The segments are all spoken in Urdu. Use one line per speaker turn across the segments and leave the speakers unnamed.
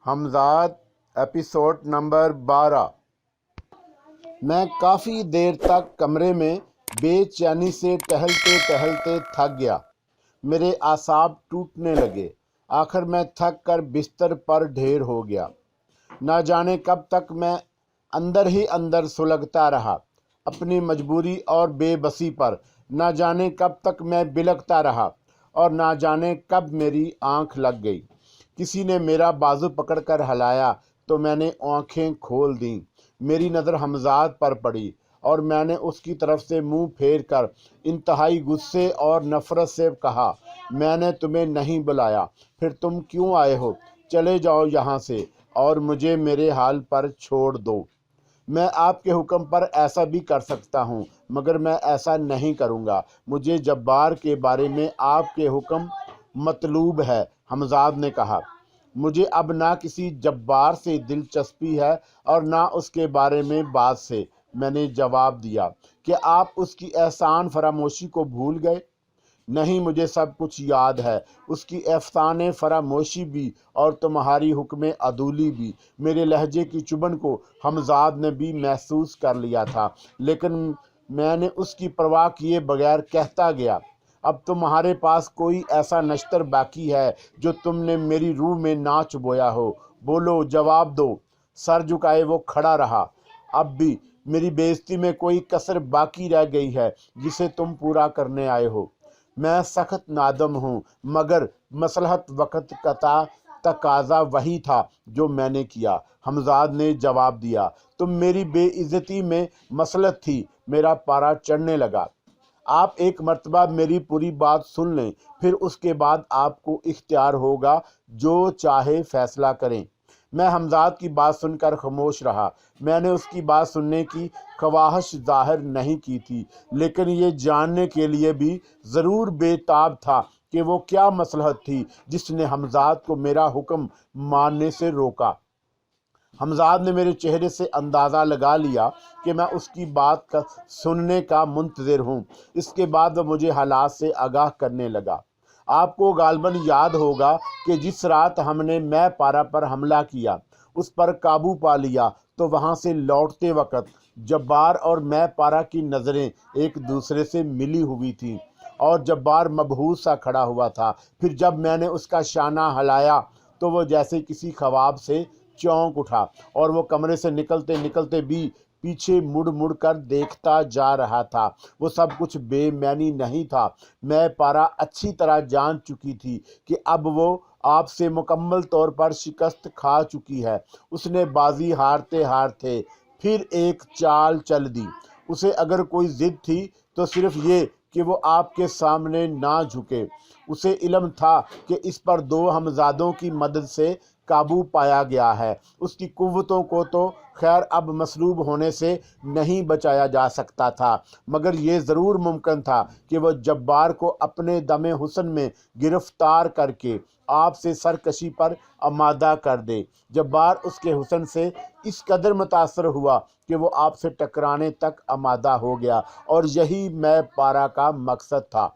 حمزاد ایپیسوڈ نمبر 12۔ میں کافی دیر تک کمرے میں بے چینی سے ٹہلتے ٹہلتے تھک گیا۔ میرے اعصاب ٹوٹنے لگے۔ آخر میں تھک کر بستر پر ڈھیر ہو گیا۔ نہ جانے کب تک میں اندر ہی اندر سلگتا رہا اپنی مجبوری اور بے بسی پر۔ نہ جانے کب تک میں بلکتا رہا اور نہ جانے کب میری آنکھ لگ گئی۔ کسی نے میرا بازو پکڑ کر ہلایا تو میں نے آنکھیں کھول دیں۔ میری نظر حمزاد پر پڑی اور میں نے اس کی طرف سے منہ پھیر کر انتہائی غصے اور نفرت سے کہا، میں نے تمہیں نہیں بلایا، پھر تم کیوں آئے ہو؟ چلے جاؤ یہاں سے اور مجھے میرے حال پر چھوڑ دو۔ میں آپ کے حکم پر ایسا بھی کر سکتا ہوں، مگر میں ایسا نہیں کروں گا۔ مجھے جبار کے بارے میں آپ کے حکم مطلوب ہے، حمزاد نے کہا۔ مجھے اب نہ کسی جبار سے دلچسپی ہے اور نہ اس کے بارے میں بات سے، میں نے جواب دیا۔ کہ آپ اس کی احسان فراموشی کو بھول گئے؟ نہیں، مجھے سب کچھ یاد ہے، اس کی احسان فراموشی بھی اور تمہاری حکم عدولی بھی۔ میرے لہجے کی چبھن کو حمزاد نے بھی محسوس کر لیا تھا، لیکن میں نے اس کی پرواہ کیے بغیر کہتا گیا، اب تمہارے پاس کوئی ایسا نشتر باقی ہے جو تم نے میری روح میں نہ چبویا ہو؟ بولو، جواب دو۔ سر جھکائے وہ کھڑا رہا۔ اب بھی میری بےعزتی میں کوئی کسر باقی رہ گئی ہے جسے تم پورا کرنے آئے ہو؟ میں سخت نادم ہوں، مگر مصلحت وقت کا تقاضا وہی تھا جو میں نے کیا، حمزاد نے جواب دیا۔ تم میری بے عزتی میں مصلحت تھی۔ میرا پارا چڑھنے لگا۔ آپ ایک مرتبہ میری پوری بات سن لیں، پھر اس کے بعد آپ کو اختیار ہوگا جو چاہے فیصلہ کریں۔ میں حمزاد کی بات سن کر خاموش رہا۔ میں نے اس کی بات سننے کی خواہش ظاہر نہیں کی تھی، لیکن یہ جاننے کے لیے بھی ضرور بے تاب تھا کہ وہ کیا مصلحت تھی جس نے حمزاد کو میرا حکم ماننے سے روکا۔ حمزاد نے میرے چہرے سے اندازہ لگا لیا کہ میں اس کی بات سننے کا منتظر ہوں۔ اس کے بعد وہ مجھے حالات سے آگاہ کرنے لگا۔ آپ کو غالباً یاد ہوگا کہ جس رات ہم نے مے پارہ پر حملہ کیا، اس پر قابو پا لیا، تو وہاں سے لوٹتے وقت جبار اور مے پارہ کی نظریں ایک دوسرے سے ملی ہوئی تھیں اور جبار مبہوت سا کھڑا ہوا تھا۔ پھر جب میں نے اس کا شانہ ہلایا تو وہ جیسے کسی خواب سے چونک اٹھا اور وہ کمرے سے نکلتے نکلتے بھی پیچھے مڑ مڑ کر دیکھتا جا رہا تھا۔ وہ سب کچھ بے معنی نہیں تھا۔ مے پارہ اچھی طرح جان چکی تھی کہ اب وہ آپ سے مکمل طور پر شکست کھا چکی ہے۔ اس نے بازی ہارتے ہارتے پھر ایک چال چل دی۔ اسے اگر کوئی ضد تھی تو صرف یہ کہ وہ آپ کے سامنے نہ جھکے۔ اسے علم تھا کہ اس پر دو حمزادوں کی مدد سے قابو پایا گیا ہے۔ اس کی قوتوں کو تو خیر اب مسلوب ہونے سے نہیں بچایا جا سکتا تھا، مگر یہ ضرور ممکن تھا کہ وہ جبار کو اپنے دم حسن میں گرفتار کر کے آپ سے سرکشی پر آمادہ کر دے۔ جبار اس کے حسن سے اس قدر متاثر ہوا کہ وہ آپ سے ٹکرانے تک آمادہ ہو گیا، اور یہی مے پارہ کا مقصد تھا۔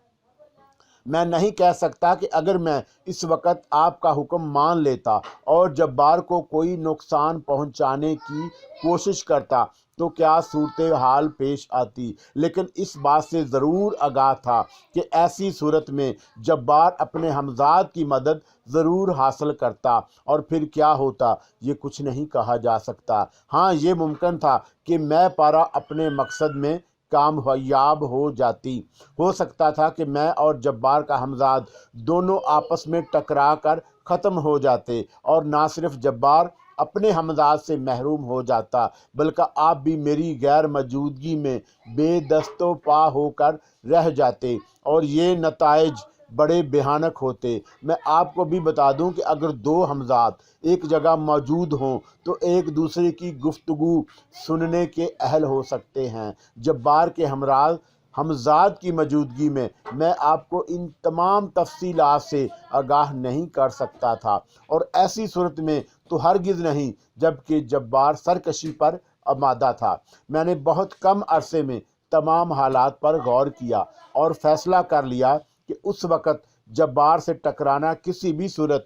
میں نہیں کہہ سکتا کہ اگر میں اس وقت آپ کا حکم مان لیتا اور جبار کو کوئی نقصان پہنچانے کی کوشش کرتا تو کیا صورتحال پیش آتی، لیکن اس بات سے ضرور آگاہ تھا کہ ایسی صورت میں جبار اپنے حمزاد کی مدد ضرور حاصل کرتا، اور پھر کیا ہوتا یہ کچھ نہیں کہا جا سکتا۔ ہاں، یہ ممکن تھا کہ مے پارہ اپنے مقصد میں کامیاب ہو جاتی۔ ہو سکتا تھا کہ میں اور جبار کا حمزاد دونوں آپس میں ٹکرا کر ختم ہو جاتے، اور نہ صرف جبار اپنے حمزاد سے محروم ہو جاتا، بلکہ آپ بھی میری غیر موجودگی میں بے دست و پا ہو کر رہ جاتے، اور یہ نتائج بڑے بھیانک ہوتے۔ میں آپ کو بھی بتا دوں کہ اگر دو حمزاد ایک جگہ موجود ہوں تو ایک دوسرے کی گفتگو سننے کے اہل ہو سکتے ہیں۔ جبار کے ہمراہ حمزاد کی موجودگی میں آپ کو ان تمام تفصیلات سے آگاہ نہیں کر سکتا تھا، اور ایسی صورت میں تو ہرگز نہیں جبکہ جبار سرکشی پر آمادہ تھا۔ میں نے بہت کم عرصے میں تمام حالات پر غور کیا اور فیصلہ کر لیا کہ اس وقت جبار سے ٹکرانا کسی بھی صورت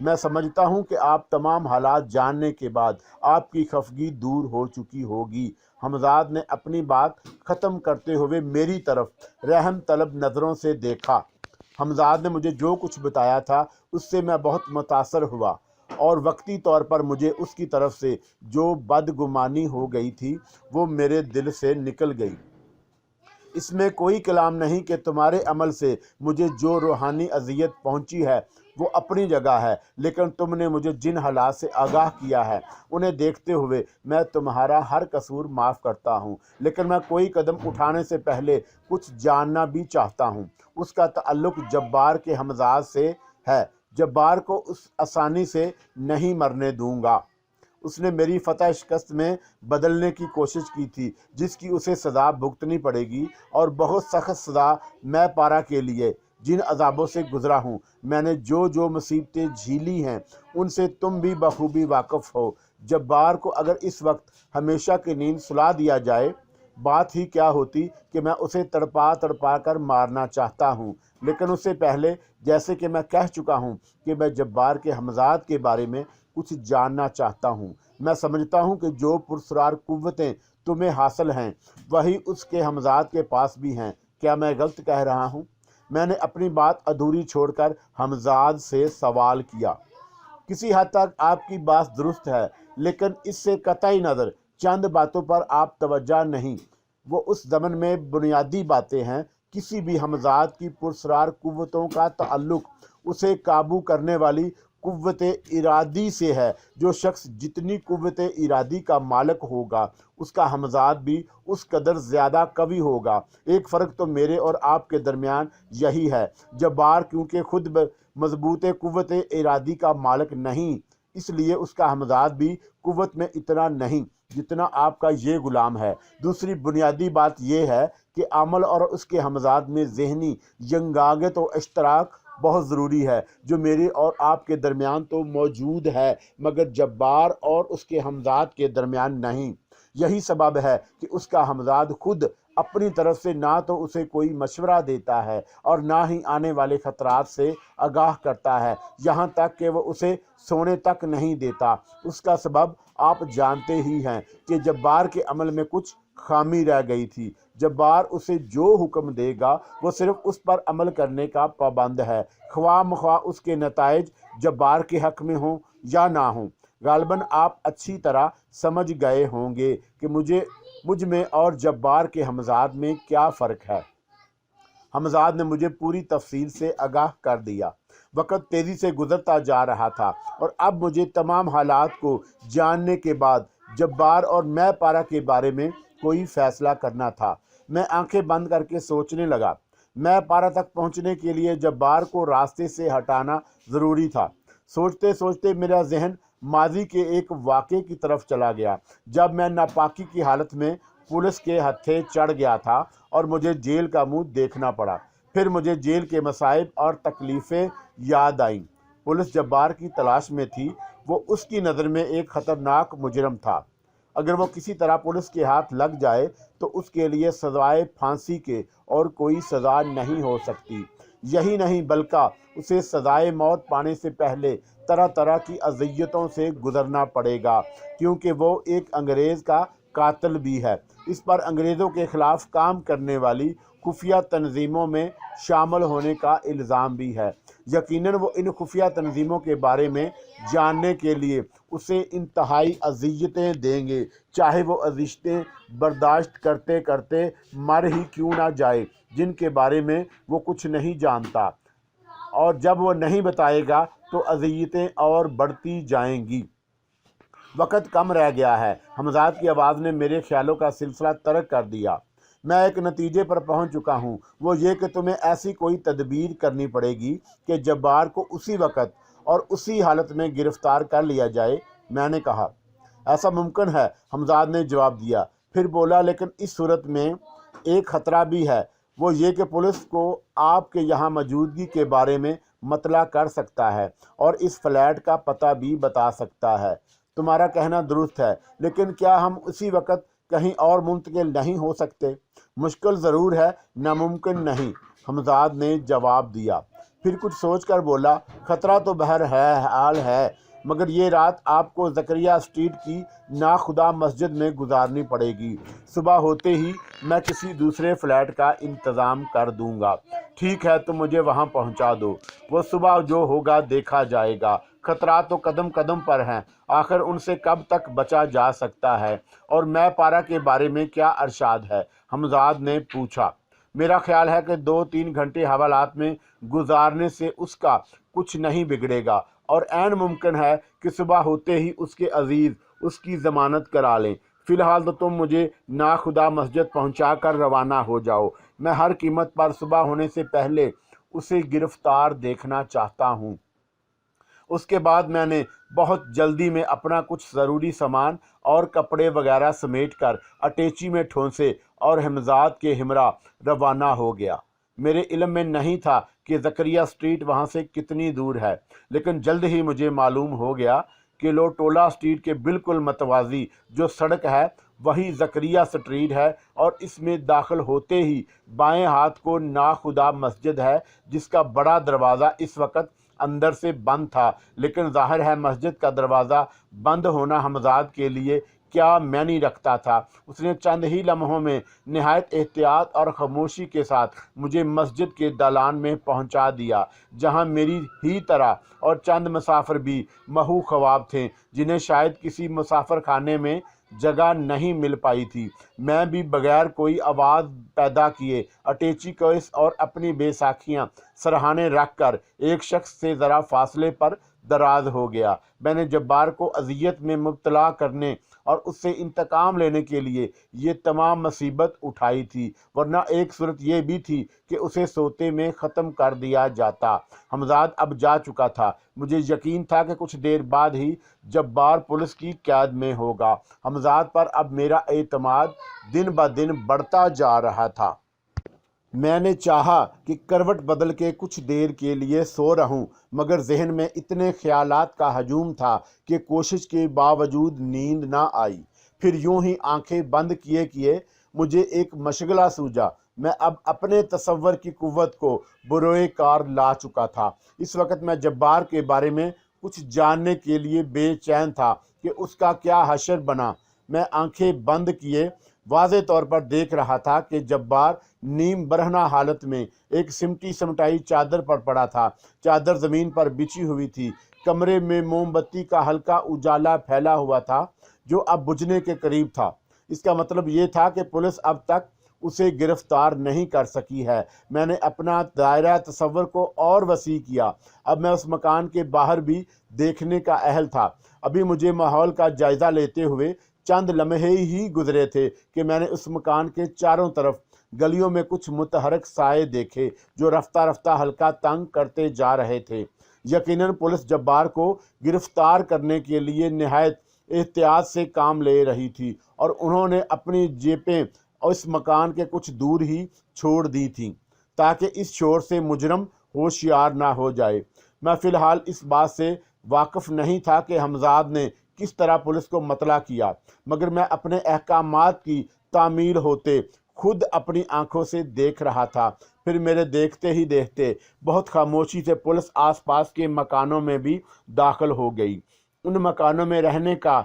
میں سمجھتا ہوں کہ آپ تمام حالات جاننے کے بعد آپ کی خفگی دور ہو چکی ہوگی۔ حمزاد نے اپنی بات ختم کرتے ہوئے میری طرف رحم طلب نظروں سے دیکھا۔ حمزاد نے مجھے جو کچھ بتایا تھا اس سے میں بہت متاثر ہوا، اور وقتی طور پر مجھے اس کی طرف سے جو بدگمانی ہو گئی تھی وہ میرے دل سے نکل گئی۔ اس میں کوئی کلام نہیں کہ تمہارے عمل سے مجھے جو روحانی اذیت پہنچی ہے وہ اپنی جگہ ہے، لیکن تم نے مجھے جن حالات سے آگاہ کیا ہے انہیں دیکھتے ہوئے میں تمہارا ہر قصور معاف کرتا ہوں، لیکن میں کوئی قدم اٹھانے سے پہلے کچھ جاننا بھی چاہتا ہوں۔ اس کا تعلق جبار کے حمزاد سے ہے۔ جبار کو اس آسانی سے نہیں مرنے دوں گا۔ اس نے میری فتح شکست میں بدلنے کی کوشش کی تھی، جس کی اسے سزا بھگتنی پڑے گی، اور بہت سخت سزا میں پارا کے لیے جن عذابوں سے گزرا ہوں، میں نے جو مصیبتیں جھیلی ہیں ان سے تم بھی بخوبی واقف ہو۔ جبار کو اگر اس وقت ہمیشہ کی نیند سلا دیا جائے، بات ہی کیا ہوتی کہ میں اسے تڑپا تڑپا کر مارنا چاہتا ہوں، لیکن اس سے پہلے جیسے کہ میں کہہ چکا ہوں کہ میں جبار کے حمزاد کے بارے میں کچھ جاننا چاہتا ہوں۔ میں سمجھتا ہوں کہ جو پرسرار قوتیں تمہیں حاصل ہیں وہی اس کے حمزاد کے پاس بھی ہیں۔ کیا میں غلط کہہ رہا ہوں؟ میں نے اپنی بات ادھوری چھوڑ کر حمزاد سے سوال کیا۔ کسی حد تک آپ کی بات درست ہے، لیکن اس سے قطعی نظر چند باتوں پر آپ توجہ نہیں۔ وہ اس ضمن میں بنیادی باتیں ہیں۔ کسی بھی حمزاد کی پرسرار قوتوں کا تعلق اسے قابو کرنے والی قوت ارادی سے ہے۔ جو شخص جتنی قوت ارادی کا مالک ہوگا اس کا حمزاد بھی اس قدر زیادہ قوی ہوگا۔ ایک فرق تو میرے اور آپ کے درمیان یہی ہے، جبار کیونکہ خود مضبوط قوت ارادی کا مالک نہیں، اس لیے اس کا حمزاد بھی قوت میں اتنا نہیں جتنا آپ کا یہ غلام ہے۔ دوسری بنیادی بات یہ ہے کہ عمل اور اس کے حمزاد میں ذہنی ینگاگت و اشتراک بہت ضروری ہے، جو میرے اور آپ کے درمیان تو موجود ہے مگر جبار اور اس کے حمزاد کے درمیان نہیں۔ یہی سبب ہے کہ اس کا حمزاد خود اپنی طرف سے نہ تو اسے کوئی مشورہ دیتا ہے اور نہ ہی آنے والے خطرات سے آگاہ کرتا ہے، یہاں تک کہ وہ اسے سونے تک نہیں دیتا۔ اس کا سبب آپ جانتے ہی ہیں کہ جبار کے عمل میں کچھ خامی رہ گئی تھی۔ جبار اسے جو حکم دے گا وہ صرف اس پر عمل کرنے کا پابند ہے، خواہ مخواہ اس کے نتائج جبار کے حق میں ہوں یا نہ ہوں۔ غالباً آپ اچھی طرح سمجھ گئے ہوں گے کہ مجھ میں اور جبار کے حمزاد میں کیا فرق ہے۔ حمزاد نے مجھے پوری تفصیل سے آگاہ کر دیا۔ وقت تیزی سے گزرتا جا رہا تھا اور اب مجھے تمام حالات کو جاننے کے بعد جبار اور میں پارا کے بارے میں کوئی فیصلہ کرنا تھا۔ میں آنکھیں بند کر کے سوچنے لگا۔ میں پارا تک پہنچنے کے لیے جبار کو راستے سے ہٹانا ضروری تھا۔ سوچتے سوچتے میرا ذہن ماضی کے ایک واقعے کی طرف چلا گیا، جب میں ناپاکی کی حالت میں پولیس کے ہتھے چڑھ گیا تھا اور مجھے جیل کا منہ دیکھنا پڑا۔ پھر مجھے جیل کے مصائب اور تکلیفیں یاد آئیں۔ پولیس جبار کی تلاش میں تھی۔ وہ اس کی نظر میں ایک خطرناک مجرم تھا۔ اگر وہ کسی طرح پولیس کے ہاتھ لگ جائے تو اس کے لیے سزائے پھانسی کے اور کوئی سزا نہیں ہو سکتی۔ یہی نہیں بلکہ اسے سزائے موت پانے سے پہلے طرح طرح کی اذیتوں سے گزرنا پڑے گا، کیونکہ وہ ایک انگریز کا قاتل بھی ہے۔ اس پر انگریزوں کے خلاف کام کرنے والی خفیہ تنظیموں میں شامل ہونے کا الزام بھی ہے۔ یقیناً وہ ان خفیہ تنظیموں کے بارے میں جاننے کے لیے اسے انتہائی اذیتیں دیں گے، چاہے وہ اذیتیں برداشت کرتے کرتے مر ہی کیوں نہ جائے، جن کے بارے میں وہ کچھ نہیں جانتا، اور جب وہ نہیں بتائے گا تو اذیتیں اور بڑھتی جائیں گی۔ وقت کم رہ گیا ہے۔ حمزاد کی آواز نے میرے خیالوں کا سلسلہ ترک کر دیا۔ میں ایک نتیجے پر پہنچ چکا ہوں، وہ یہ کہ تمہیں ایسی کوئی تدبیر کرنی پڑے گی کہ جبار کو اسی وقت اور اسی حالت میں گرفتار کر لیا جائے۔ میں نے کہا، ایسا ممکن ہے، حمزاد نے جواب دیا۔ پھر بولا، لیکن اس صورت میں ایک خطرہ بھی ہے، وہ یہ کہ پولیس کو آپ کے یہاں موجودگی کے بارے میں مطلع کر سکتا ہے اور اس فلیٹ کا پتہ بھی بتا سکتا ہے۔ تمہارا کہنا درست ہے، لیکن کیا ہم اسی وقت کہیں اور منتقل نہیں ہو سکتے؟ مشکل ضرور ہے، ناممکن نہیں۔ حمزاد نے جواب دیا۔ پھر کچھ سوچ کر بولا، خطرہ تو بہرحال ہے، مگر یہ رات آپ کو زکریا اسٹریٹ کی ناخدا مسجد میں گزارنی پڑے گی۔ صبح ہوتے ہی میں کسی دوسرے فلیٹ کا انتظام کر دوں گا۔ ٹھیک ہے، تو مجھے وہاں پہنچا دو۔ وہ صبح جو ہوگا دیکھا جائے گا۔ خطرات تو قدم قدم پر ہیں، آخر ان سے کب تک بچا جا سکتا ہے؟ اور میں پارا کے بارے میں کیا ارشاد ہے؟ حمزاد نے پوچھا۔ میرا خیال ہے کہ 2-3 گھنٹے حوالات میں گزارنے سے اس کا کچھ نہیں بگڑے گا، اور عین ممکن ہے کہ صبح ہوتے ہی اس کے عزیز اس کی ضمانت کرا لیں۔ فی الحال تو تم مجھے ناخدا مسجد پہنچا کر روانہ ہو جاؤ۔ میں ہر قیمت پر صبح ہونے سے پہلے اسے گرفتار دیکھنا چاہتا ہوں۔ اس کے بعد میں نے بہت جلدی میں اپنا کچھ ضروری سامان اور کپڑے وغیرہ سمیٹ کر اٹیچی میں ٹھونسے اور حمزاد کے ہمراہ روانہ ہو گیا۔ میرے علم میں نہیں تھا کہ زکریا اسٹریٹ وہاں سے کتنی دور ہے، لیکن جلد ہی مجھے معلوم ہو گیا کہ لوٹولہ اسٹریٹ کے بالکل متوازی جو سڑک ہے وہی زکریا اسٹریٹ ہے، اور اس میں داخل ہوتے ہی بائیں ہاتھ کو ناخدا مسجد ہے، جس کا بڑا دروازہ اس وقت اندر سے بند تھا، لیکن ظاہر ہے مسجد کا دروازہ بند ہونا حمزاد کے لیے کیا معنی رکھتا تھا۔ اس نے چند ہی لمحوں میں نہایت احتیاط اور خاموشی کے ساتھ مجھے مسجد کے دالان میں پہنچا دیا، جہاں میری ہی طرح اور چند مسافر بھی محو خواب تھے، جنہیں شاید کسی مسافر خانے میں جگہ نہیں مل پائی تھی۔ میں بھی بغیر کوئی آواز پیدا کیے اٹیچی کوس اور اپنی بے ساکھیاں سرہانے رکھ کر ایک شخص سے ذرا فاصلے پر دراز ہو گیا۔ میں نے جبار کو اذیت میں مبتلا کرنے اور اس سے انتقام لینے کے لیے یہ تمام مصیبت اٹھائی تھی، ورنہ ایک صورت یہ بھی تھی کہ اسے سوتے میں ختم کر دیا جاتا۔ حمزاد اب جا چکا تھا۔ مجھے یقین تھا کہ کچھ دیر بعد ہی جبار پولیس کی قید میں ہوگا۔ حمزاد پر اب میرا اعتماد دن بدن بڑھتا جا رہا تھا۔ میں نے چاہا کہ کروٹ بدل کے کچھ دیر کے لیے سو رہوں، مگر ذہن میں اتنے خیالات کا ہجوم تھا کہ کوشش کے باوجود نیند نہ آئی۔ پھر یوں ہی آنکھیں بند کیے کیے مجھے ایک مشغلہ سوجا۔ میں اب اپنے تصور کی قوت کو بروئے کار لا چکا تھا۔ اس وقت میں جبار کے بارے میں کچھ جاننے کے لیے بے چین تھا کہ اس کا کیا حشر بنا۔ میں آنکھیں بند کیے واضح طور پر دیکھ رہا تھا کہ جبار نیم برہنہ حالت میں ایک سمٹی سمٹائی چادر پر پڑا تھا۔ چادر زمین پر بچھی ہوئی تھی۔ کمرے میں موم بتی کا ہلکا اجالا پھیلا ہوا تھا جو اب بجھنے کے قریب تھا۔ اس کا مطلب یہ تھا کہ پولیس اب تک اسے گرفتار نہیں کر سکی ہے۔ میں نے اپنا دائرہ تصور کو اور وسیع کیا۔ اب میں اس مکان کے باہر بھی دیکھنے کا اہل تھا۔ ابھی مجھے ماحول کا جائزہ لیتے ہوئے چند لمحے ہی گزرے تھے کہ میں نے اس مکان کے چاروں طرف گلیوں میں کچھ متحرک سائے دیکھے جو رفتہ رفتہ ہلکا تنگ کرتے جا رہے تھے۔ یقیناً پولیس جبار کو گرفتار کرنے کے لیے نہایت احتیاط سے کام لے رہی تھی، اور انہوں نے اپنی جیپیں اس مکان کے کچھ دور ہی چھوڑ دی تھیں تاکہ اس شور سے مجرم ہوشیار نہ ہو جائے۔ میں فی الحال اس بات سے واقف نہیں تھا کہ حمزاد نے کس طرح پولیس کو مطلع کیا، مگر میں اپنے احکامات کی تعمیل ہوتے خود اپنی آنکھوں سے دیکھ رہا تھا۔ پھر میرے دیکھتے ہی دیکھتے بہت خاموشی سے پولیس آس پاس کے مکانوں میں بھی داخل ہو گئی۔ ان مکانوں میں رہنے کا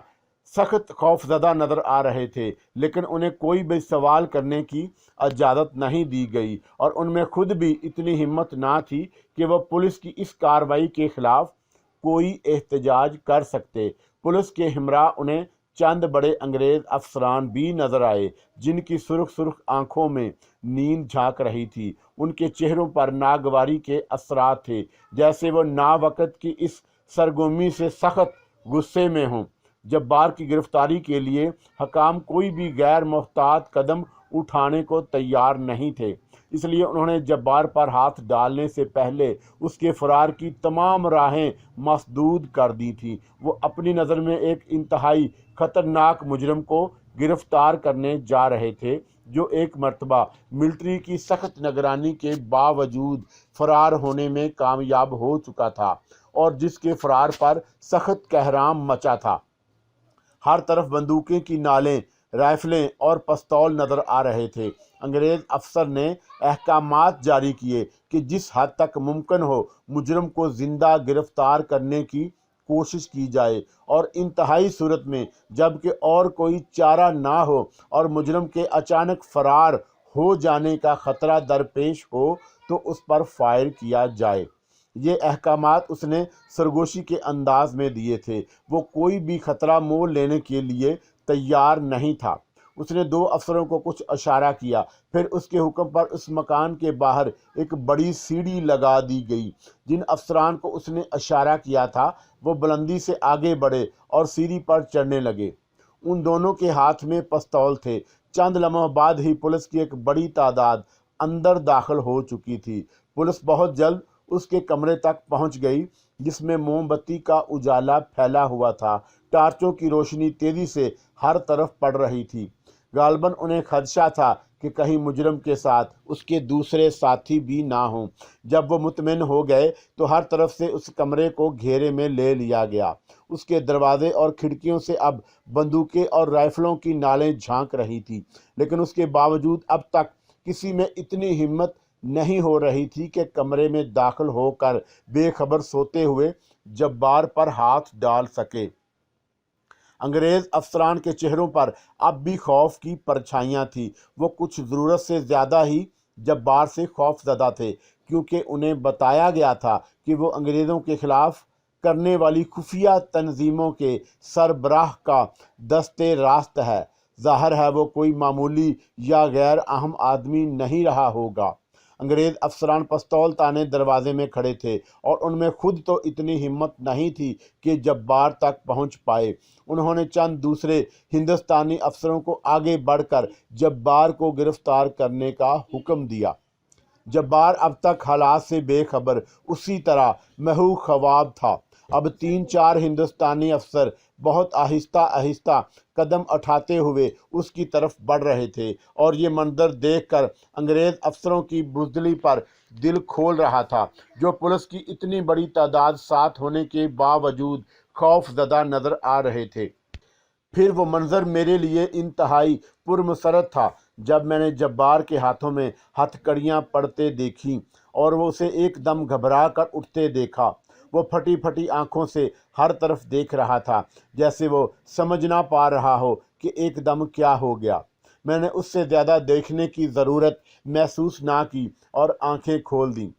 سخت خوف زدہ نظر آ رہے تھے، لیکن انہیں کوئی بھی سوال کرنے کی اجازت نہیں دی گئی، اور ان میں خود بھی اتنی ہمت نہ تھی کہ وہ پولیس کی اس کارروائی کے خلاف کوئی احتجاج کر سکتے۔ پولیس کے ہمراہ انہیں چند بڑے انگریز افسران بھی نظر آئے، جن کی سرخ سرخ آنکھوں میں نیند جھانک رہی تھی۔ ان کے چہروں پر ناگواری کے اثرات تھے، جیسے وہ ناوقت کی اس سرگرمی سے سخت غصے میں ہوں۔ جبار کی گرفتاری کے لیے حکام کوئی بھی غیر محتاط قدم اٹھانے کو تیار نہیں تھے، اس لیے انہوں نے جبار پر ہاتھ ڈالنے سے پہلے اس کے فرار کی تمام راہیں مسدود کر دی تھیں۔ وہ اپنی نظر میں ایک انتہائی خطرناک مجرم کو گرفتار کرنے جا رہے تھے، جو ایک مرتبہ ملٹری کی سخت نگرانی کے باوجود فرار ہونے میں کامیاب ہو چکا تھا، اور جس کے فرار پر سخت کہرام مچا تھا۔ ہر طرف بندوقیں کی نالیں رائفلیں اور پستول نظر آ رہے تھے۔ انگریز افسر نے احکامات جاری کیے کہ جس حد تک ممکن ہو مجرم کو زندہ گرفتار کرنے کی کوشش کی جائے، اور انتہائی صورت میں جب کہ اور کوئی چارہ نہ ہو اور مجرم کے اچانک فرار ہو جانے کا خطرہ درپیش ہو تو اس پر فائر کیا جائے۔ یہ احکامات اس نے سرگوشی کے انداز میں دیے تھے۔ وہ کوئی بھی خطرہ مول لینے کے لیے تیار نہیں تھا۔ اس نے 2 افسروں کو کچھ اشارہ کیا، پھر اس کے حکم پر اس مکان کے باہر ایک بڑی سیڑھی لگا دی گئی۔ جن افسران کو اس نے اشارہ کیا تھا وہ بلندی سے آگے بڑھے اور سیڑھی پر چڑھنے لگے۔ ان دونوں کے ہاتھ میں پستول تھے۔ چند لمحوں بعد ہی پولیس کی ایک بڑی تعداد اندر داخل ہو چکی تھی۔ پولیس بہت جلد اس کے کمرے تک پہنچ گئی جس میں موم بتی کا اجالا پھیلا ہوا تھا۔ ٹارچوں کی روشنی تیزی سے ہر طرف پڑ رہی تھی۔ غالباً انہیں خدشہ تھا کہ کہیں مجرم کے ساتھ اس کے دوسرے ساتھی بھی نہ ہوں۔ جب وہ مطمئن ہو گئے تو ہر طرف سے اس کمرے کو گھیرے میں لے لیا گیا۔ اس کے دروازے اور کھڑکیوں سے اب بندوقیں اور رائفلوں کی نالیں جھانک رہی تھی، لیکن اس کے باوجود اب تک کسی میں اتنی ہمت نہیں ہو رہی تھی کہ کمرے میں داخل ہو کر بے خبر سوتے ہوئے جبار پر ہاتھ ڈال سکے۔ انگریز افسران کے چہروں پر اب بھی خوف کی پرچھائیاں تھیں۔ وہ کچھ ضرورت سے زیادہ ہی جبار سے خوف زدہ تھے، کیونکہ انہیں بتایا گیا تھا کہ وہ انگریزوں کے خلاف کرنے والی خفیہ تنظیموں کے سربراہ کا دست راست ہے۔ ظاہر ہے وہ کوئی معمولی یا غیر اہم آدمی نہیں رہا ہوگا۔ انگریز افسران پستول تانے دروازے میں کھڑے تھے، اور ان میں خود تو اتنی ہمت نہیں تھی کہ جبار تک پہنچ پائے۔ انہوں نے چند دوسرے ہندوستانی افسروں کو آگے بڑھ کر جبار کو گرفتار کرنے کا حکم دیا۔ جبار اب تک حالات سے بے خبر اسی طرح محو خواب تھا۔ اب 3-4 ہندوستانی افسر بہت آہستہ آہستہ قدم اٹھاتے ہوئے اس کی طرف بڑھ رہے تھے، اور یہ منظر دیکھ کر انگریز افسروں کی بزدلی پر دل کھول رہا تھا، جو پولیس کی اتنی بڑی تعداد ساتھ ہونے کے باوجود خوف زدہ نظر آ رہے تھے۔ پھر وہ منظر میرے لیے انتہائی پرمسرت تھا جب میں نے جبار کے ہاتھوں میں ہتھ کڑیاں پڑتے دیکھیں اور وہ اسے ایک دم گھبرا کر اٹھتے دیکھا۔ وہ پھٹی پھٹی آنکھوں سے ہر طرف دیکھ رہا تھا، جیسے وہ سمجھ نہ پا رہا ہو کہ ایک دم کیا ہو گیا۔ میں نے اس سے زیادہ دیکھنے کی ضرورت محسوس نہ کی اور آنکھیں کھول دیں۔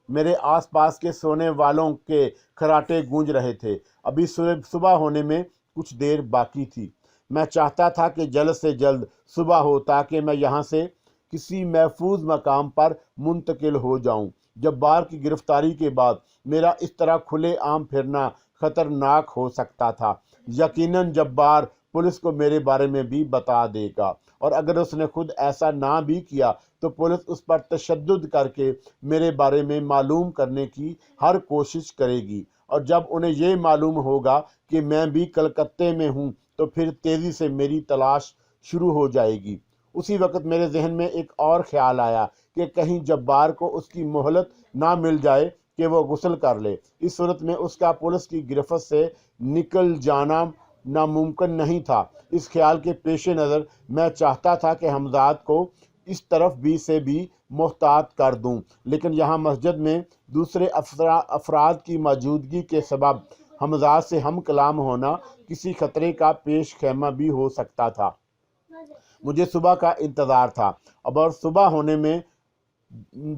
میرے آس پاس کے سونے والوں کے خراٹے گونج رہے تھے۔ ابھی صبح ہونے میں کچھ دیر باقی تھی۔ میں چاہتا تھا کہ جلد سے جلد صبح ہو تاکہ میں یہاں سے کسی محفوظ مقام پر منتقل ہو جاؤں۔ جبار کی گرفتاری کے بعد میرا اس طرح کھلے عام پھرنا خطرناک ہو سکتا تھا۔ یقیناً جبار پولیس کو میرے بارے میں بھی بتا دے گا، اور اگر اس نے خود ایسا نہ بھی کیا تو پولیس اس پر تشدد کر کے میرے بارے میں معلوم کرنے کی ہر کوشش کرے گی، اور جب انہیں یہ معلوم ہوگا کہ میں بھی کلکتے میں ہوں تو پھر تیزی سے میری تلاش شروع ہو جائے گی۔ اسی وقت میرے ذہن میں ایک اور خیال آیا کہ کہیں جبار کو اس کی مہلت نہ مل جائے کہ وہ غسل کر لے۔ اس صورت میں اس کا پولیس کی گرفت سے نکل جانا ناممکن نہیں تھا۔ اس خیال کے پیش نظر میں چاہتا تھا کہ حمزاد کو اس طرف بھی سے بھی محتاط کر دوں، لیکن یہاں مسجد میں دوسرے افراد کی موجودگی کے سبب حمزاد سے ہم کلام ہونا کسی خطرے کا پیش خیمہ بھی ہو سکتا تھا۔ مجھے صبح کا انتظار تھا، اب اور صبح ہونے میں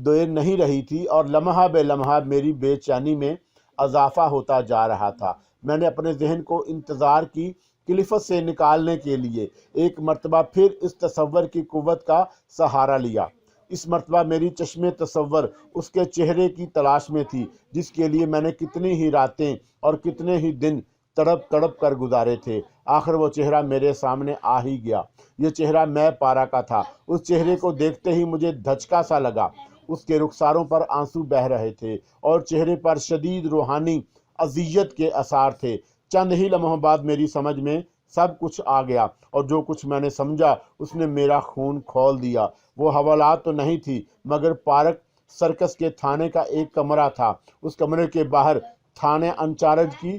دیر نہیں رہی تھی، اور لمحہ بے لمحہ میری بے چینی میں اضافہ ہوتا جا رہا تھا۔ میں نے اپنے ذہن کو انتظار کی کلفت سے نکالنے کے لیے ایک مرتبہ پھر اس تصور کی قوت کا سہارا لیا۔ اس مرتبہ میری چشم تصور اس کے چہرے کی تلاش میں تھی جس کے لیے میں نے کتنی ہی راتیں اور کتنے ہی دن تڑپ تڑپ کر گزارے تھے۔ آخر وہ چہرہ میرے سامنے آ ہی گیا۔ یہ چہرہ میں پارا کا تھا۔ اس چہرے کو دیکھتے ہی مجھے دھچکا سا لگا۔ اس کے رخساروں پر آنسو بہہ رہے تھے اور چہرے پر شدید روحانی اذیت کے آثار تھے۔ چند ہی لمحوں بعد میری سمجھ میں سب کچھ آ گیا، اور جو کچھ میں نے سمجھا اس نے میرا خون کھول دیا۔ وہ حوالات تو نہیں تھی، مگر پارک سرکس کے تھانے کا ایک کمرہ تھا۔ اس کمرے کے باہر تھانے انچارج کی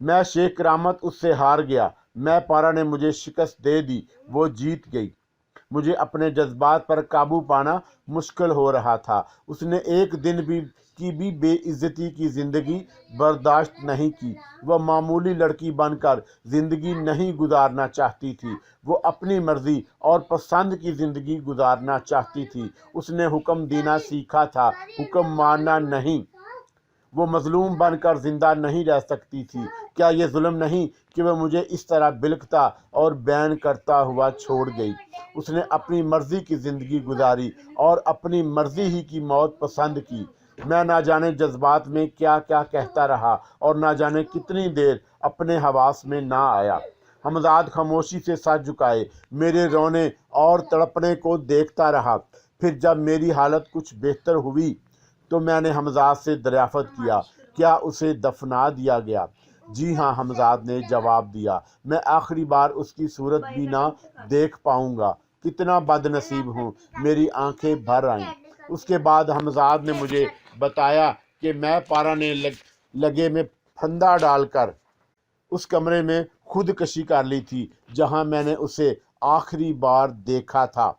میں شیخ کرامت اس سے ہار گیا۔ میں پارا نے مجھے شکست دے دی، وہ جیت گئی۔ مجھے اپنے جذبات پر قابو پانا مشکل ہو رہا تھا۔ اس نے ایک دن بھی بے عزتی کی زندگی برداشت نہیں کی۔ وہ معمولی لڑکی بن کر زندگی نہیں گزارنا چاہتی تھی، وہ اپنی مرضی اور پسند کی زندگی گزارنا چاہتی تھی۔ اس نے حکم دینا سیکھا تھا، حکم ماننا نہیں۔ وہ مظلوم بن کر زندہ نہیں رہ سکتی تھی۔ کیا یہ ظلم نہیں کہ وہ مجھے اس طرح بلکتا اور بین کرتا ہوا چھوڑ گئی؟ اس نے اپنی مرضی کی زندگی گزاری اور اپنی مرضی ہی کی موت پسند کی۔ میں نہ جانے جذبات میں کیا کیا کہتا رہا اور نہ جانے کتنی دیر اپنے حواس میں نہ آیا۔ حمزاد خاموشی سے سر جھکائے میرے رونے اور تڑپنے کو دیکھتا رہا۔ پھر جب میری حالت کچھ بہتر ہوئی تو میں نے حمزاد سے دریافت کیا، کیا اسے دفنا دیا گیا؟ جی ہاں، حمزاد نے جواب دیا، میں آخری بار اس کی صورت بھی نہ دیکھ پاؤں گا۔ کتنا بد نصیب ہوں۔ میری آنکھیں بھر آئیں۔ اس کے بعد حمزاد نے مجھے بتایا کہ میں پارا نے لگے میں پھندا ڈال کر اس کمرے میں خودکشی کر لی تھی جہاں میں نے اسے آخری بار دیکھا تھا۔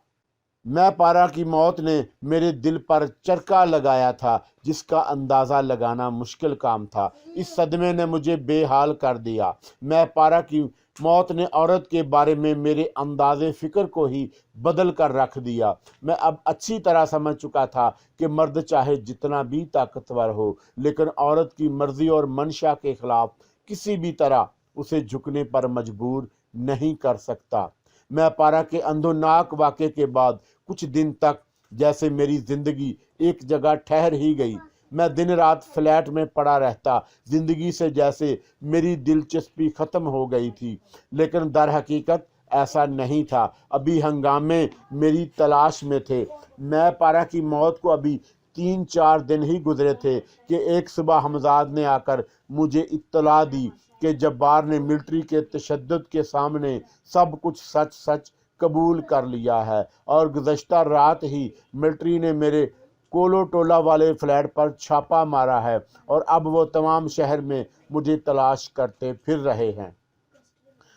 میں پارا کی موت نے میرے دل پر چرکا لگایا تھا جس کا اندازہ لگانا مشکل کام تھا۔ اس صدمے نے مجھے بے حال کر دیا۔ میں پارا کی موت نے عورت کے بارے میں میرے انداز فکر کو ہی بدل کر رکھ دیا۔ میں اب اچھی طرح سمجھ چکا تھا کہ مرد چاہے جتنا بھی طاقتور ہو لیکن عورت کی مرضی اور منشا کے خلاف کسی بھی طرح اسے جھکنے پر مجبور نہیں کر سکتا۔ میں پارا کے اندھوناک واقعے کے بعد کچھ دن تک جیسے میری زندگی ایک جگہ ٹھہر ہی گئی۔ میں دن رات فلیٹ میں پڑا رہتا، زندگی سے جیسے میری دلچسپی ختم ہو گئی تھی، لیکن در حقیقت ایسا نہیں تھا۔ ابھی ہنگامے میری تلاش میں تھے۔ میں پارا کی موت کو ابھی 3-4 دن ہی گزرے تھے کہ ایک صبح حمزاد نے آ کر مجھے اطلاع دی کہ جبار نے ملٹری کے تشدد کے سامنے سب کچھ سچ سچ قبول کر لیا ہے اور گزشتہ رات ہی ملٹری نے میرے کولو ٹولہ والے فلیٹ پر چھاپا مارا ہے اور اب وہ تمام شہر میں مجھے تلاش کرتے پھر رہے ہیں۔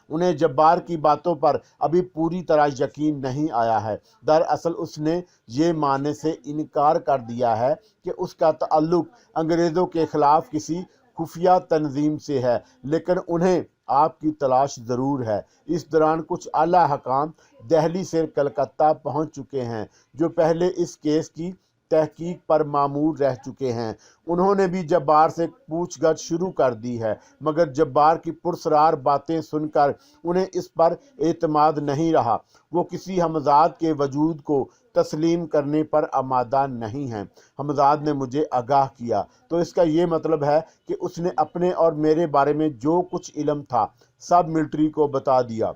انہیں جبار کی باتوں پر ابھی پوری طرح یقین نہیں آیا ہے۔ دراصل اس نے یہ ماننے سے انکار کر دیا ہے کہ اس کا تعلق انگریزوں کے خلاف کسی خفیہ تنظیم سے ہے، لیکن انہیں آپ کی تلاش ضرور ہے۔ اس دوران کچھ اعلیٰ حکام دہلی سے کلکتہ پہنچ چکے ہیں جو پہلے اس کیس کی تحقیق پر مامور رہ چکے ہیں۔ انہوں نے بھی جبار سے پوچھ گچھ شروع کر دی ہے، مگر جبار کی پرسرار باتیں سن کر انہیں اس پر اعتماد نہیں رہا۔ وہ کسی حمزاد کے وجود کو تسلیم کرنے پر آمادہ نہیں ہیں۔ حمزاد نے مجھے آگاہ کیا تو اس کا یہ مطلب ہے کہ اس نے اپنے اور میرے بارے میں جو کچھ علم تھا سب ملٹری کو بتا دیا۔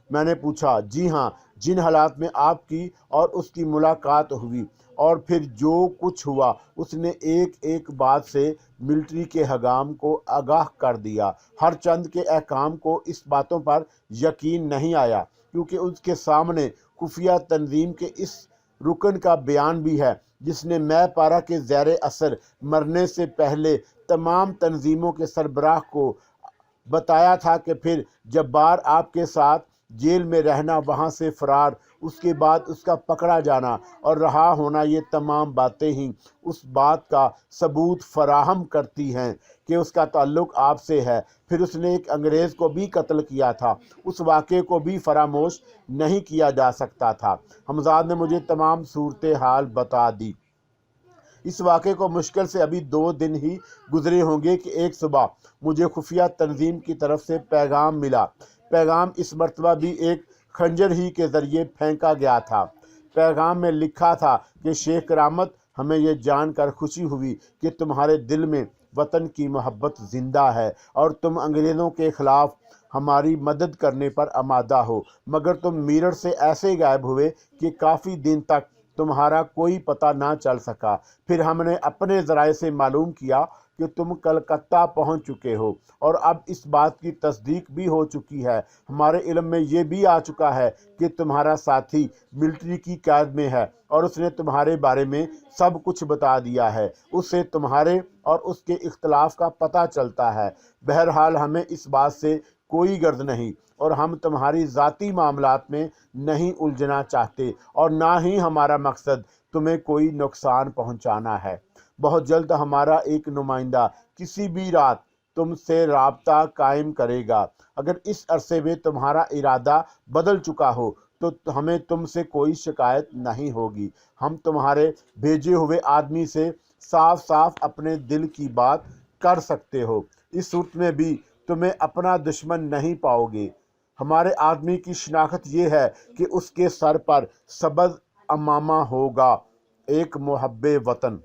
میں نے پوچھا، جی ہاں، جن حالات میں آپ کی اور اس کی ملاقات ہوئی اور پھر جو کچھ ہوا، اس نے ایک ایک بات سے ملٹری کے حکام کو آگاہ کر دیا۔ ہر چند کے احکام کو اس باتوں پر یقین نہیں آیا کیونکہ اس کے سامنے خفیہ تنظیم کے اس رکن کا بیان بھی ہے جس نے میں پارا کے زیر اثر مرنے سے پہلے تمام تنظیموں کے سربراہ کو بتایا تھا کہ پھر جبار آپ کے ساتھ جیل میں رہنا، وہاں سے فرار، اس کے بعد اس کا پکڑا جانا اور رہا ہونا، یہ تمام باتیں ہی اس بات کا ثبوت فراہم کرتی ہیں کہ اس کا تعلق آپ سے ہے۔ پھر اس نے ایک انگریز کو بھی قتل کیا تھا، اس واقعے کو بھی فراموش نہیں کیا جا سکتا تھا۔ حمزاد نے مجھے تمام صورتحال بتا دی۔ اس واقعے کو مشکل سے ابھی 2 دن ہی گزرے ہوں گے کہ ایک صبح مجھے خفیہ تنظیم کی طرف سے پیغام ملا۔ پیغام اس مرتبہ بھی ایک خنجر ہی کے ذریعے پھینکا گیا تھا۔ پیغام میں لکھا تھا کہ شیخ کرامت، ہمیں یہ جان کر خوشی ہوئی کہ تمہارے دل میں وطن کی محبت زندہ ہے اور تم انگریزوں کے خلاف ہماری مدد کرنے پر آمادہ ہو، مگر تم میرٹھ سے ایسے غائب ہوئے کہ کافی دن تک تمہارا کوئی پتہ نہ چل سکا۔ پھر ہم نے اپنے ذرائع سے معلوم کیا کہ تم کلکتہ پہنچ چکے ہو، اور اب اس بات کی تصدیق بھی ہو چکی ہے، ہمارے علم میں یہ بھی آ چکا ہے کہ تمہارا ساتھی ملٹری کی قید میں ہے اور اس نے تمہارے بارے میں سب کچھ بتا دیا ہے۔ اس سے تمہارے اور اس کے اختلاف کا پتہ چلتا ہے۔ بہرحال ہمیں اس بات سے کوئی غرض نہیں، اور ہم تمہاری ذاتی معاملات میں نہیں الجھنا چاہتے، اور نہ ہی ہمارا مقصد تمہیں کوئی نقصان پہنچانا ہے۔ بہت جلد ہمارا ایک نمائندہ کسی بھی رات تم سے رابطہ قائم کرے گا۔ اگر اس عرصے میں تمہارا ارادہ بدل چکا ہو تو ہمیں تم سے کوئی شکایت نہیں ہوگی۔ ہم تمہارے بھیجے ہوئے آدمی سے صاف صاف اپنے دل کی بات کر سکتے ہو۔ اس صورت میں بھی تمہیں اپنا دشمن نہیں پاؤ گے۔ ہمارے آدمی کی شناخت یہ ہے کہ اس کے سر پر سبز عمامہ ہوگا، ایک محب وطن۔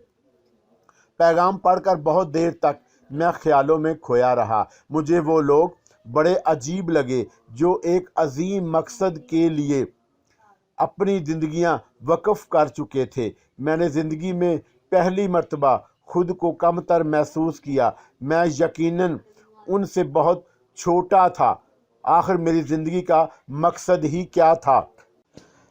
پیغام پڑھ کر بہت دیر تک میں خیالوں میں کھویا رہا۔ مجھے وہ لوگ بڑے عجیب لگے جو ایک عظیم مقصد کے لیے اپنی زندگیاں وقف کر چکے تھے۔ میں نے زندگی میں پہلی مرتبہ خود کو کم تر محسوس کیا۔ میں یقیناً ان سے بہت چھوٹا تھا۔ آخر میری زندگی کا مقصد ہی کیا تھا؟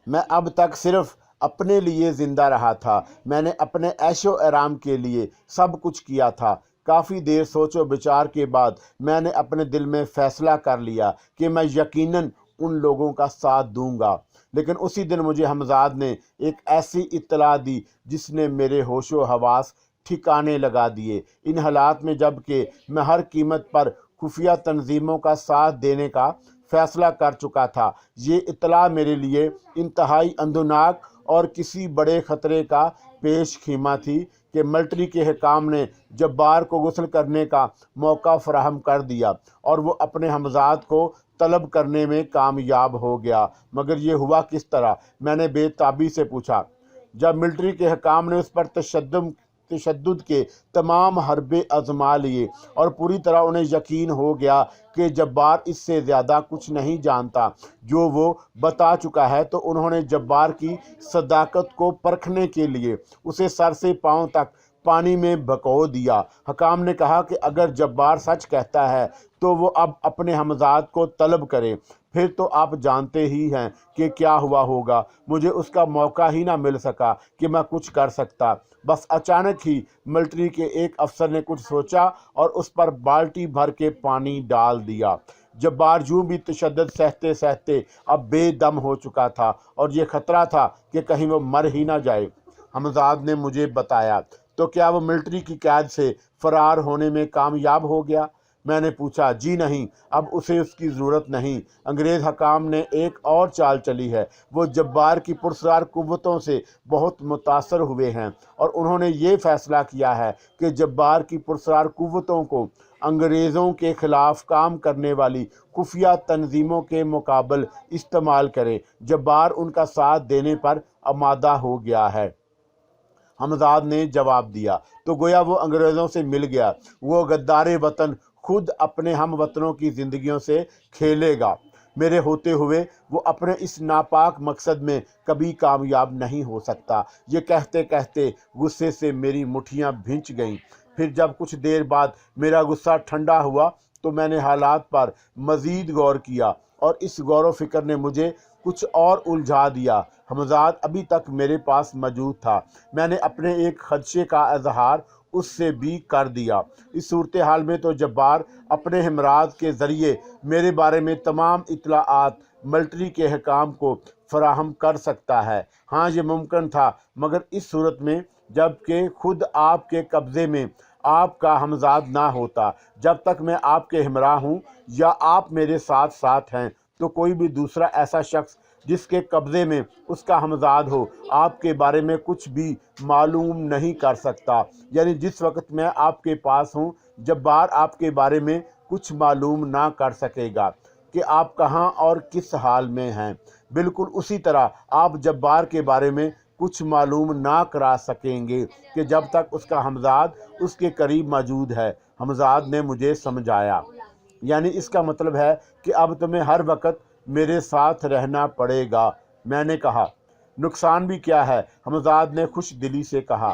میں اب تک صرف اپنے لیے زندہ رہا تھا۔ میں نے اپنے عیش و آرام کے لیے سب کچھ کیا تھا۔ کافی دیر سوچ و بچار کے بعد میں نے اپنے دل میں فیصلہ کر لیا کہ میں یقیناً ان لوگوں کا ساتھ دوں گا۔ لیکن اسی دن مجھے حمزاد نے ایک ایسی اطلاع دی جس نے میرے ہوش و حواس ٹھکانے لگا دیے۔ ان حالات میں جب کہ میں ہر قیمت پر خفیہ تنظیموں کا ساتھ دینے کا فیصلہ کر چکا تھا، یہ اطلاع میرے لیے انتہائی اندوناک اور کسی بڑے خطرے کا پیش خیمہ تھی کہ ملٹری کے حکام نے جبار کو غسل کرنے کا موقع فراہم کر دیا اور وہ اپنے حمزاد کو طلب کرنے میں کامیاب ہو گیا۔ مگر یہ ہوا کس طرح؟ میں نے بے تابی سے پوچھا۔ جب ملٹری کے حکام نے اس پر تشدد کے تمام حربے آزما لیے اور پوری طرح انہیں یقین ہو گیا کہ جبار اس سے زیادہ کچھ نہیں جانتا جو وہ بتا چکا ہے، تو انہوں نے جبار کی صداقت کو پرکھنے کے لیے اسے سر سے پاؤں تک پانی میں بھگو دیا۔ حکام نے کہا کہ اگر جبار سچ کہتا ہے تو وہ اب اپنے حمزاد کو طلب کرے، پھر تو آپ جانتے ہی ہیں کہ کیا ہوا ہوگا۔ مجھے اس کا موقع ہی نہ مل سکا کہ میں کچھ کر سکتا۔ بس اچانک ہی ملٹری کے ایک افسر نے کچھ سوچا اور اس پر بالٹی بھر کے پانی ڈال دیا۔ جبار یوں بھی تشدد سہتے سہتے اب بے دم ہو چکا تھا اور یہ خطرہ تھا کہ کہیں وہ مر ہی نہ جائے۔ حمزاد نے مجھے بتایا، تو کیا وہ ملٹری کی قید سے فرار ہونے میں کامیاب ہو گیا؟ میں نے پوچھا۔ جی نہیں، اب اسے اس کی ضرورت نہیں۔ انگریز حکام نے ایک اور چال چلی ہے۔ وہ جبار کی پرسرار قوتوں سے بہت متاثر ہوئے ہیں اور انہوں نے یہ فیصلہ کیا ہے کہ جبار کی پرسرار قوتوں کو انگریزوں کے خلاف کام کرنے والی خفیہ تنظیموں کے مقابل استعمال کریں۔ جبار ان کا ساتھ دینے پر آمادہ ہو گیا ہے۔ حمزاد نے جواب دیا۔ تو گویا وہ انگریزوں سے مل گیا۔ وہ غدار وطن خود اپنے ہم وطنوں کی زندگیوں سے کھیلے گا۔ میرے ہوتے ہوئے وہ اپنے اس ناپاک مقصد میں کبھی کامیاب نہیں ہو سکتا۔ یہ کہتے کہتے غصے سے میری مٹھیاں بھینچ گئیں۔ پھر جب کچھ دیر بعد میرا غصہ ٹھنڈا ہوا تو میں نے حالات پر مزید غور کیا، اور اس غور و فکر نے مجھے کچھ اور الجھا دیا۔ حمزاد ابھی تک میرے پاس موجود تھا۔ میں نے اپنے ایک خدشے کا اظہار اس سے بھی کر دیا۔ اس صورتحال میں تو جبار اپنے ہمراز کے ذریعے میرے بارے میں تمام اطلاعات ملٹری کے حکام کو فراہم کر سکتا ہے۔ ہاں، یہ ممکن تھا، مگر اس صورت میں جب کہ خود آپ کے قبضے میں آپ کا حمزاد نہ ہوتا۔ جب تک میں آپ کے ہمراہ ہوں یا آپ میرے ساتھ ساتھ ہیں تو کوئی بھی دوسرا ایسا شخص جس کے قبضے میں اس کا حمزاد ہو آپ کے بارے میں کچھ بھی معلوم نہیں کر سکتا۔ یعنی جس وقت میں آپ کے پاس ہوں جبار آپ کے بارے میں کچھ معلوم نہ کر سکے گا کہ آپ کہاں اور کس حال میں ہیں۔ بالکل اسی طرح آپ جبار کے بارے میں کچھ معلوم نہ کرا سکیں گے کہ جب تک اس کا حمزاد اس کے قریب موجود ہے۔ حمزاد نے مجھے سمجھایا۔ یعنی اس کا مطلب ہے کہ اب تمہیں ہر وقت میرے ساتھ رہنا پڑے گا۔ میں نے کہا، نقصان بھی کیا ہے؟ حمزاد نے خوش دلی سے کہا،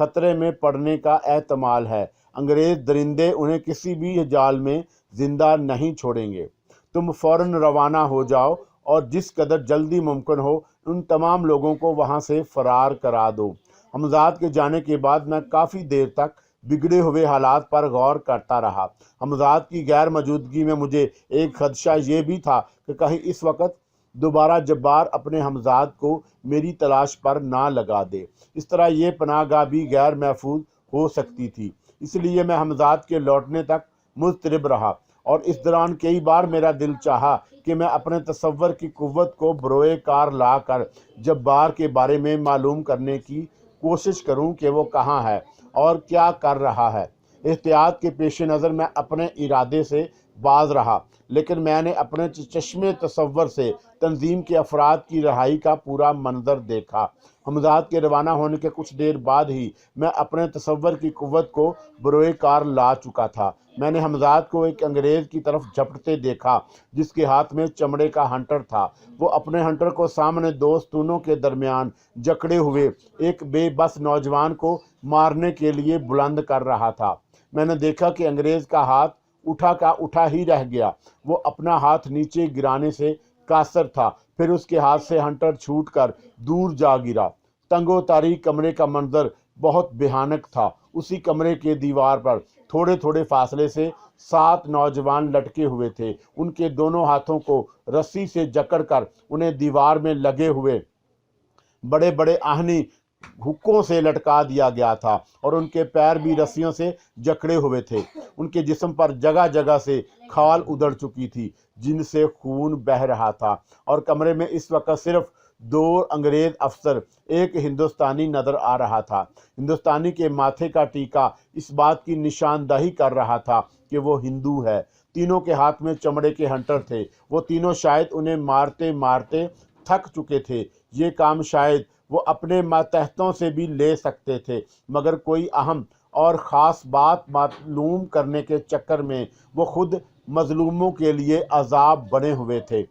خطرے میں پڑنے کا احتمال ہے۔ انگریز درندے انہیں کسی بھی جال میں زندہ نہیں چھوڑیں گے۔ تم فوراً روانہ ہو جاؤ اور جس قدر جلدی ممکن ہو ان تمام لوگوں کو وہاں سے فرار کرا دو۔ حمزاد کے جانے کے بعد میں کافی دیر تک بگڑے ہوئے حالات پر غور کرتا رہا۔ حمزاد کی غیر موجودگی میں مجھے ایک خدشہ یہ بھی تھا کہ کہیں اس وقت دوبارہ جبار اپنے حمزاد کو میری تلاش پر نہ لگا دے۔ اس طرح یہ پناہ گاہ بھی غیر محفوظ ہو سکتی تھی۔ اس لیے میں حمزاد کے لوٹنے تک مضطرب رہا اور اس دوران کئی بار میرا دل چاہا کہ میں اپنے تصور کی قوت کو بروئے کار لا کر جبار کے بارے میں معلوم کرنے کی کوشش کروں کہ وہ کہاں ہے اور کیا کر رہا ہے۔ احتیاط کے پیش نظر میں اپنے ارادے سے باز رہا، لیکن میں نے اپنے چشمے تصور سے تنظیم کے افراد کی رہائی کا پورا منظر دیکھا۔ حمزاد کے روانہ ہونے کے کچھ دیر بعد ہی میں اپنے تصور کی قوت کو بروئے کار لا چکا تھا۔ میں نے حمزاد کو ایک انگریز کی طرف جھپٹتے دیکھا جس کے ہاتھ میں چمڑے کا ہنٹر تھا۔ وہ اپنے ہنٹر کو سامنے دو ستونوں کے درمیان جکڑے ہوئے ایک بے بس نوجوان کو مارنے کے لیے بلند کر رہا تھا۔ میں نے دیکھا کہ انگریز کا ہاتھ اٹھا کا اٹھا ہی رہ گیا۔ وہ اپنا ہاتھ نیچے گرانے سے قاصر تھا، پھر اس کے ہاتھ سے ہنٹر چھوٹ کر دور جا گرا۔ تنگ و تاریک کمرے کا منظر بہت بھیانک تھا۔ اسی کمرے کے دیوار پر تھوڑے تھوڑے فاصلے سے 7 نوجوان لٹکے ہوئے تھے۔ ان کے دونوں ہاتھوں کو رسی سے جکڑ کر انہیں دیوار میں لگے ہوئے بڑے بڑے آہنی ہکوں سے لٹکا دیا گیا تھا اور ان کے پیر بھی رسیوں سے جکڑے ہوئے تھے۔ ان کے جسم پر جگہ جگہ سے کھال ادڑ چکی تھی جن سے خون بہہ رہا تھا، اور کمرے میں اس وقت صرف 2 انگریز افسر ایک ہندوستانی نظر آ رہا تھا۔ ہندوستانی کے ماتھے کا ٹیکا اس بات کی نشاندہی کر رہا تھا کہ وہ ہندو ہے۔ تینوں کے ہاتھ میں چمڑے کے ہنٹر تھے۔ وہ تینوں شاید انہیں مارتے مارتے تھک چکے تھے۔ یہ کام شاید وہ اپنے ماتحتوں سے بھی لے سکتے تھے، مگر کوئی اہم اور خاص بات معلوم کرنے کے چکر میں وہ خود مظلوموں کے لیے عذاب بنے ہوئے تھے۔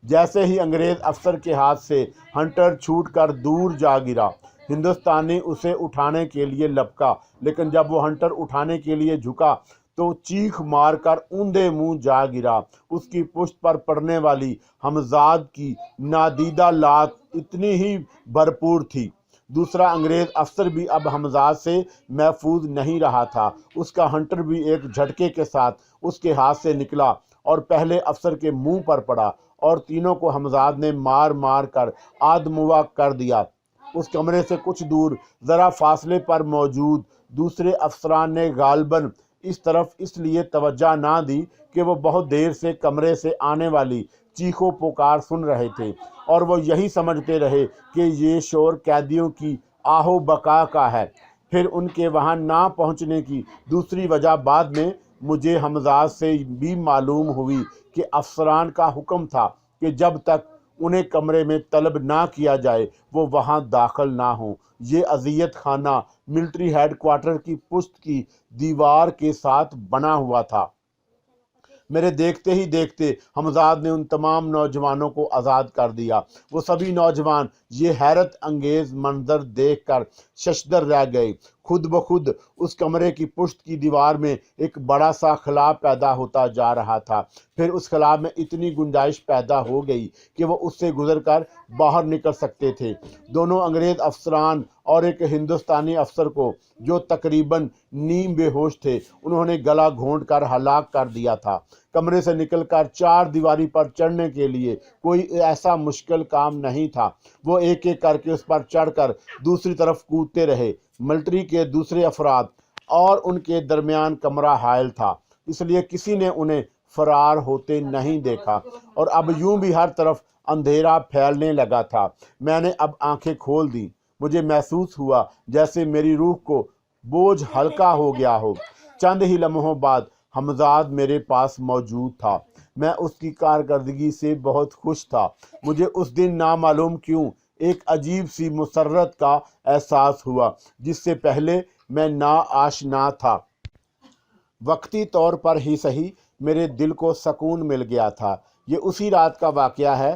جیسے ہی انگریز افسر کے ہاتھ سے ہنٹر چھوٹ کر دور جا گرا، ہندوستانی اسے اٹھانے کے لیے لپکا، لیکن جب وہ ہنٹر اٹھانے کے لیے جھکا تو چیخ مار کر اوندے منہ جا گرا۔ اس کی پشت پر پڑنے والی حمزاد کی نادیدہ لات اتنی ہی بھرپور تھی۔ دوسرا انگریز افسر بھی اب حمزاد سے محفوظ نہیں رہا تھا۔ اس کا ہنٹر بھی ایک جھٹکے کے ساتھ اس کے ہاتھ سے نکلا اور پہلے افسر کے منہ پر پڑا، اور تینوں کو حمزاد نے مار مار کر آدموا کر دیا۔ اس کمرے سے کچھ دور ذرا فاصلے پر موجود دوسرے افسران نے غالباً اس طرف اس لیے توجہ نہ دی کہ وہ بہت دیر سے کمرے سے آنے والی چیخو پکار سن رہے تھے، اور وہ یہی سمجھتے رہے کہ یہ شور قیدیوں کی آہو بقا کا ہے۔ پھر ان کے وہاں نہ پہنچنے کی دوسری وجہ بعد میں مجھے حمزاد سے بھی معلوم ہوئی کہ افسران کا حکم تھا کہ جب تک انہیں کمرے میں طلب نہ کیا جائے وہ وہاں داخل نہ ہوں۔ یہ اذیت خانہ ملٹری ہیڈ کوارٹر کی پشت کی دیوار کے ساتھ بنا ہوا تھا۔ میرے دیکھتے ہی دیکھتے حمزاد نے ان تمام نوجوانوں کو آزاد کر دیا۔ وہ سبھی نوجوان یہ حیرت انگیز منظر دیکھ کر ششدر رہ گئے۔ خود بخود اس کمرے کی پشت کی دیوار میں ایک بڑا سا خلا پیدا ہوتا جا رہا تھا۔ پھر اس خلا میں اتنی گنجائش پیدا ہو گئی کہ وہ اس سے گزر کر باہر نکل سکتے تھے۔ دونوں انگریز افسران اور ایک ہندوستانی افسر کو، جو تقریباً نیم بے ہوش تھے، انہوں نے گلا گھونٹ کر ہلاک کر دیا تھا۔ کمرے سے نکل کر 4 دیواری پر چڑھنے کے لیے کوئی ایسا مشکل کام نہیں تھا۔ وہ ایک ایک کر کے اس پر چڑھ کر دوسری طرف کودتے رہے۔ ملٹری کے دوسرے افراد اور ان کے درمیان کمرہ حائل تھا، اس لیے کسی نے انہیں فرار ہوتے نہیں دیکھا، اور اب یوں بھی ہر طرف اندھیرا پھیلنے لگا تھا۔ میں نے اب آنکھیں کھول دیں۔ مجھے محسوس ہوا جیسے میری روح کو بوجھ ہلکا ہو گیا ہو۔ چند ہی لمحوں بعد حمزاد میرے پاس موجود تھا۔ میں اس کی کارکردگی سے بہت خوش تھا۔ مجھے اس دن نامعلوم کیوں ایک عجیب سی مسرت کا احساس ہوا جس سے پہلے میں نا آشنا تھا۔ وقتی طور پر ہی صحیح میرے دل کو سکون مل گیا تھا۔ یہ اسی رات کا واقعہ ہے